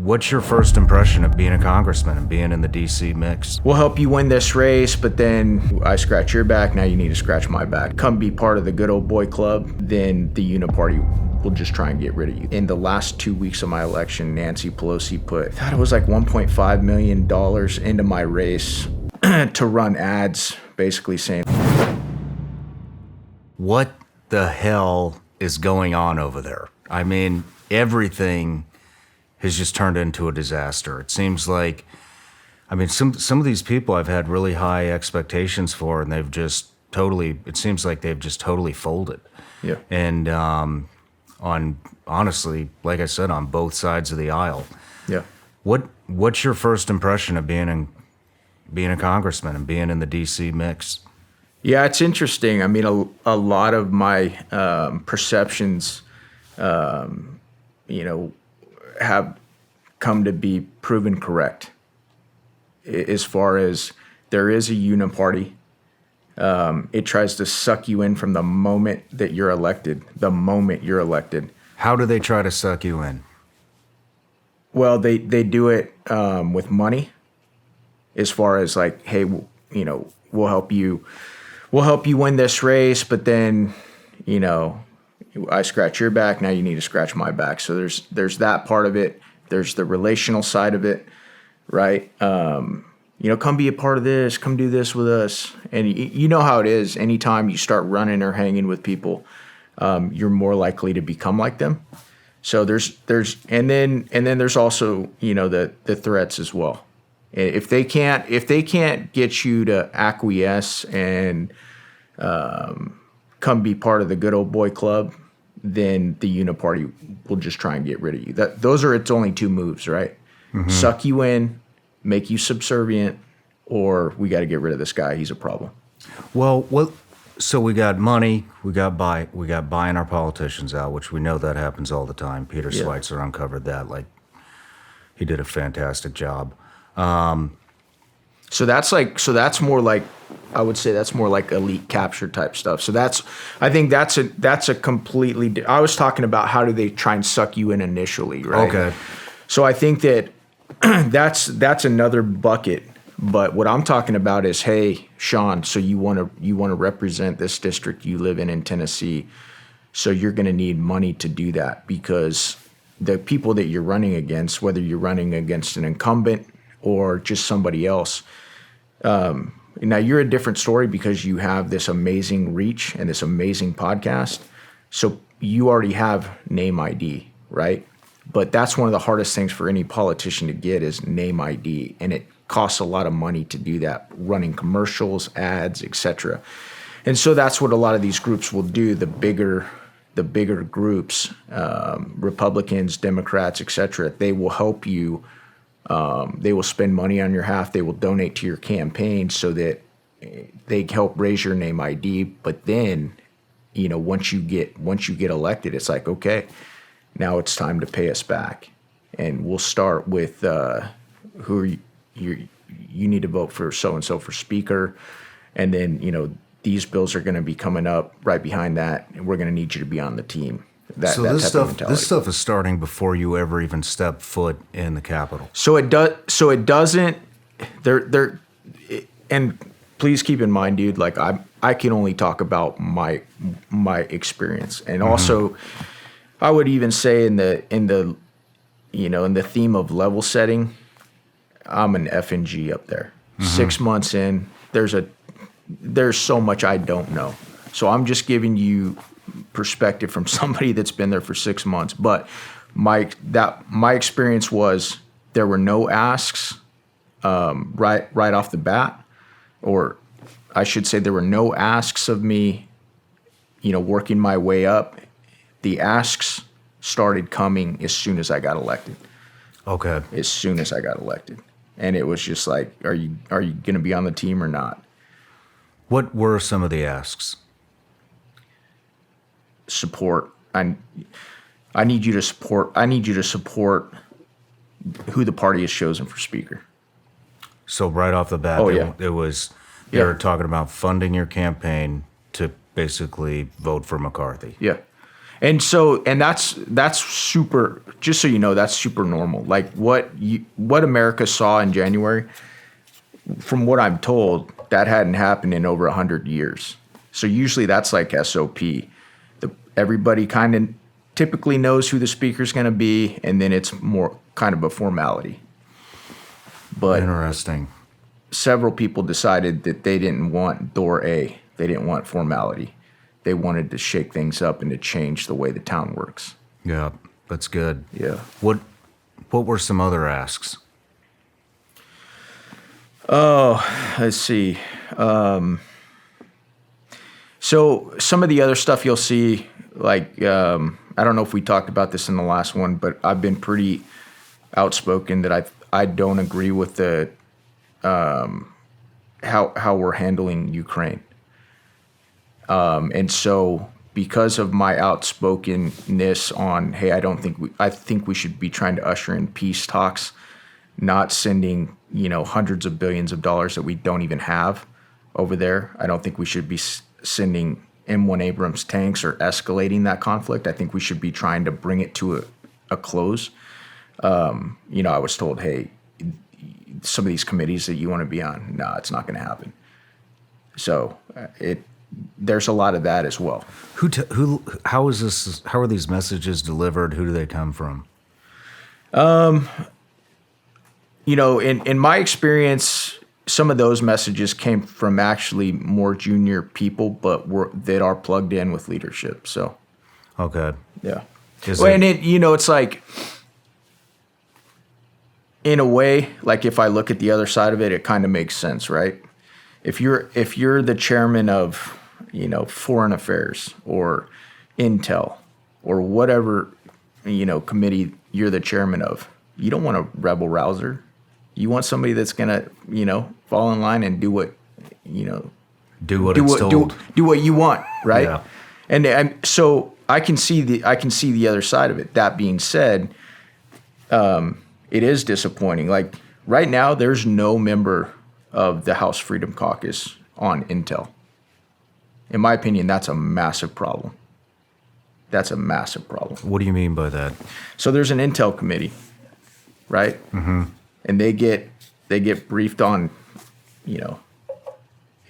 What's your first impression of being a congressman and being in the D.C. mix? We'll help you win this race, but then I scratch your back, now you need to scratch my back. Come be part of the good old boy club, then the uniparty will just try and get rid of you. In the last 2 weeks of my election, Nancy Pelosi put, I thought it was like $1.5 million into my race to run ads, basically saying, What the hell is going on over there? I mean, everything has just turned into a disaster. It seems like, I mean, some of these people I've had really high expectations for, and they've just totally, it seems like they've just totally folded. yeah. And on, honestly, like I said, on both sides of the aisle. Yeah. What's your first impression of being a congressman and being in the D.C. mix? Yeah, it's interesting. I mean, a lot of my perceptions, have come to be proven correct. As far as there is a uniparty, it tries to suck you in from the moment that you're elected. How do they try to suck you in? Well, they do it with money. As far as like, hey, we'll help you win this race, but then, I scratch your back, now you need to scratch my back. So there's that part of it. There's the relational side of it, right? Come be a part of this, come do this with us. And you know how it is. Anytime you start running or hanging with people, you're more likely to become like them. So there's there's also, the threats as well. If they can't get you to acquiesce and come be part of the good old boy club, then the uniparty will just try and get rid of you. Those are its only two moves, right? Mm-hmm. Suck you in, make you subservient, or we got to get rid of this guy. He's a problem. Well, so we got money, we got buying our politicians out, which we know that happens all the time. Peter Schweitzer uncovered that. Like, he did a fantastic job. So that's more like, I would say that's more like elite capture type stuff. So I think that's a completely, I was talking about how do they try and suck you in initially, right? Okay. So I think that that's another bucket. But what I'm talking about is, hey, Shawn, so you want to represent this district you live in Tennessee. So you're going to need money to do that, because the people that you're running against, whether you're running against an incumbent or just somebody else, now you're a different story because you have this amazing reach and this amazing podcast. So you already have name ID, right? But that's one of the hardest things for any politician to get is name ID. And it costs a lot of money to do that, running commercials, ads, etc. And so that's what a lot of these groups will do. The bigger groups, Republicans, Democrats, etc., they will help you. They will spend money on your behalf. They will donate to your campaign so that they help raise your name ID. But then, once you get elected, it's like, okay, now it's time to pay us back, and we'll start with who are you need to vote for so and so for speaker, and then these bills are going to be coming up right behind that, and we're going to need you to be on the team. This stuff is starting before you ever even step foot in the Capitol. So it doesn't. And please keep in mind, dude. Like I can only talk about my experience, and also, I would even say in the theme of level setting, I'm an F and G up there. 6 months in, there's so much I don't know. So I'm just giving you perspective from somebody that's been there for 6 months. But my experience was there were no asks right off the bat, or I should say there were no asks of me, working my way up. The asks started coming as soon as I got elected. Okay. As soon as I got elected. And it was just like, are you going to be on the team or not? What were some of the asks? Support. I need you to support who the party has chosen for speaker. So right off the bat, they were talking about funding your campaign to basically vote for McCarthy. Yeah. And that's super, just so you know, that's super normal. Like what America saw in January, from what I'm told, that hadn't happened in over 100 years. So usually that's like SOP. Everybody kind of typically knows who the speaker's going to be, and then it's more kind of a formality. But Interesting. several people decided that they didn't want door A. They didn't want formality. They wanted to shake things up and to change the way the town works. Yeah, that's good. Yeah. What were some other asks? Let's see. So some of the other stuff you'll see, like, I don't know if we talked about this in the last one, but I've been pretty outspoken that I don't agree with the how we're handling Ukraine. And so because of my outspokenness on, hey, I think we should be trying to usher in peace talks, not sending, hundreds of billions of dollars that we don't even have over there. I don't think we should be sending M1 Abrams tanks or escalating that conflict. I think we should be trying to bring it to a close. I was told, hey, some of these committees that you want to be on, no, it's not going to happen. So there's a lot of that as well. How is this? How are these messages delivered? Who do they come from? In my experience, some of those messages came from actually more junior people, but that are plugged in with leadership. So, okay, yeah. It's like, in a way, like if I look at the other side of it, it kind of makes sense, right? If you're the chairman of, foreign affairs or intel or whatever, committee you're the chairman of, you don't want a rebel rouser. You want somebody that's gonna, fall in line and do what you want, right? Yeah. And so I can see the other side of it. That being said, it is disappointing. Like right now, there's no member of the House Freedom Caucus on intel. In my opinion, that's a massive problem. That's a massive problem. What do you mean by that? So there's an intel committee, right? Mm-hmm. And they get briefed on,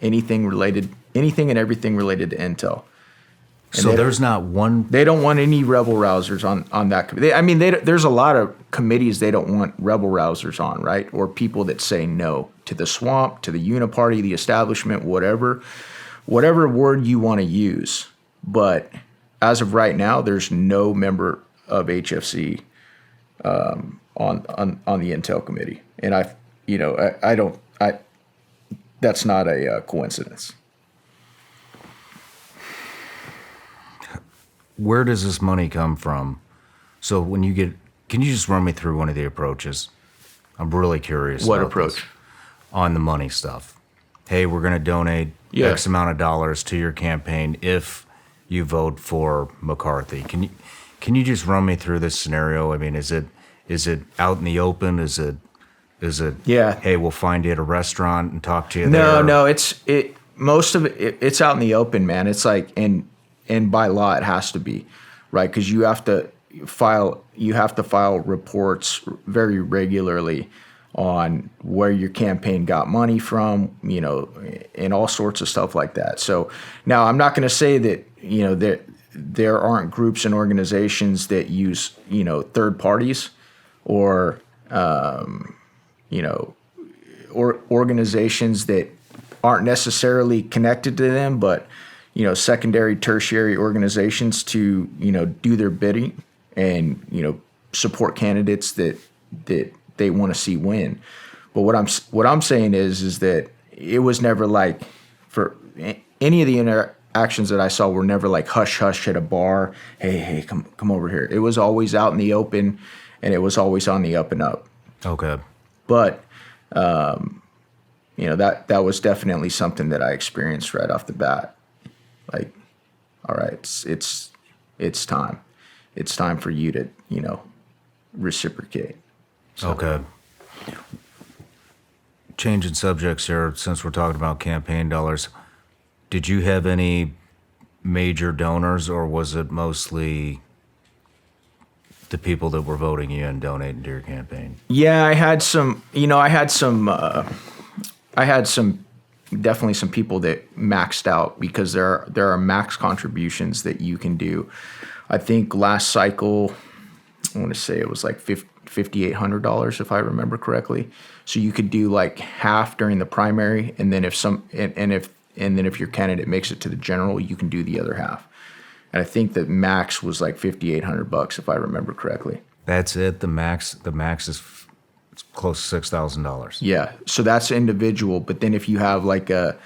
anything and everything related to intel. And so there's not one. They don't want any rebel rousers on that committee. There's a lot of committees they don't want rebel rousers on, right? Or people that say no to the swamp, to the uniparty, the establishment, whatever word you want to use. But as of right now, there's no member of HFC on the intel committee, and that's not a coincidence. Where does this money come from? So can you just run me through one of the approaches? I'm really curious. What about approach? This, on the money stuff. Hey, we're going to donate X amount of dollars to your campaign if you vote for McCarthy. Can you just run me through this scenario? I mean, is it out in the open? Is it? Yeah. Hey, we'll find you at a restaurant and talk to you there. No. Most of it's out in the open, man. It's like and by law it has to be, right? Because you have to file reports very regularly on where your campaign got money from, and all sorts of stuff like that. So now I'm not going to say that there aren't groups and organizations that use third parties or or organizations that aren't necessarily connected to them, but secondary, tertiary organizations to do their bidding and support candidates that they want to see win. But what I'm saying is that it was never like, for any of the interactions that I saw were never like hush hush at a bar. Hey, come over here. It was always out in the open, and it was always on the up and up. Okay. But that was definitely something that I experienced right off the bat. Like, all right, it's time. It's time for you to reciprocate. So. Okay. Changing subjects here, since we're talking about campaign dollars, did you have any major donors, or was it mostly the people that were voting you and donating to your campaign? Yeah, I had some, definitely some people that maxed out, because there are max contributions that you can do. I think last cycle, I want to say it was like $5,800 if I remember correctly. So you could do like half during the primary, and then if your candidate makes it to the general, you can do the other half. And I think the max was like $5,800 if I remember correctly. That's it. The max is it's close to $6,000. Yeah, so that's individual. But then if you have like a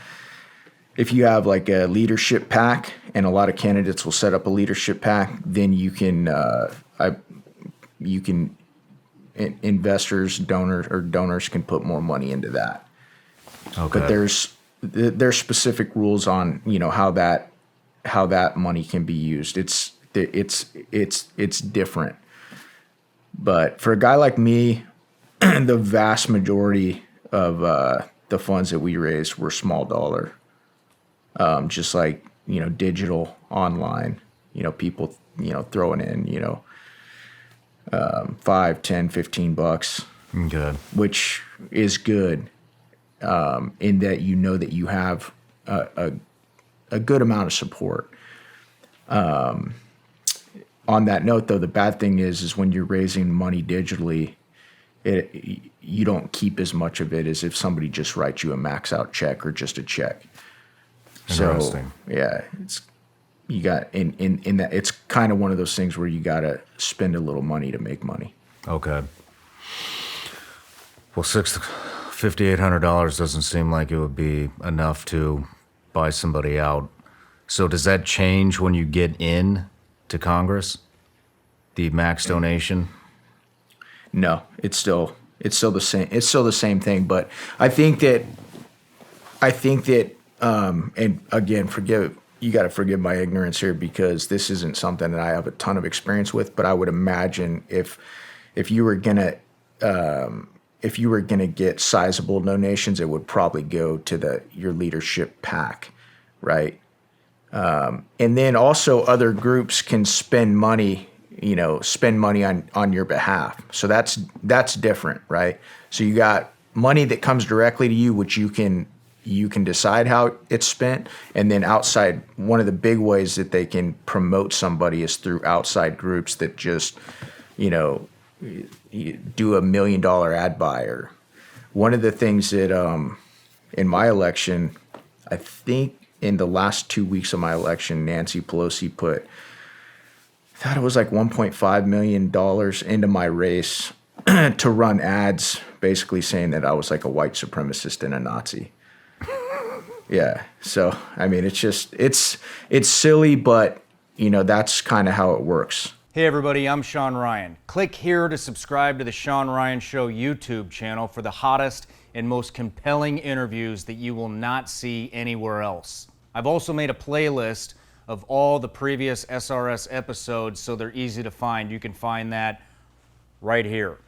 leadership pack, and a lot of candidates will set up a leadership pack, then you can investors, donors can put more money into that. Okay. But there's specific rules on how that money can be used. It's different. But for a guy like me, the vast majority of the funds that we raised were small dollar, just like digital, online. People throwing in $5, $10, $15, Okay. which is good, in that that you have a good amount of support. On that note, though, the bad thing is when you're raising money digitally, you don't keep as much of it as if somebody just writes you a max out check or just a check. Interesting. So yeah, you got in that, it's kind of one of those things where you got to spend a little money to make money. Okay. Well, $5,800 doesn't seem like it would be enough to buy somebody out. So does that change when you get in to Congress? The max donation? No, it's still the same. It's still the same thing. But I think that, and again, you got to forgive my ignorance here, because this isn't something that I have a ton of experience with. But I would imagine if you were gonna get sizable donations, it would probably go to your leadership pack, right? And then also other groups can spend money on your behalf. So that's different, right? So you got money that comes directly to you, which you can decide how it's spent. And then outside, one of the big ways that they can promote somebody is through outside groups that just, do $1 million ad buy. Or one of the things that, in my election, I think in the last 2 weeks of my election, Nancy Pelosi put, I thought it was like $1.5 million into my race to run ads, basically saying that I was like a white supremacist and a Nazi. Yeah. So, I mean, it's silly, but that's kind of how it works. Hey everybody, I'm Shawn Ryan. Click here to subscribe to the Shawn Ryan Show YouTube channel for the hottest and most compelling interviews that you will not see anywhere else. I've also made a playlist of all the previous SRS episodes, so they're easy to find. You can find that right here.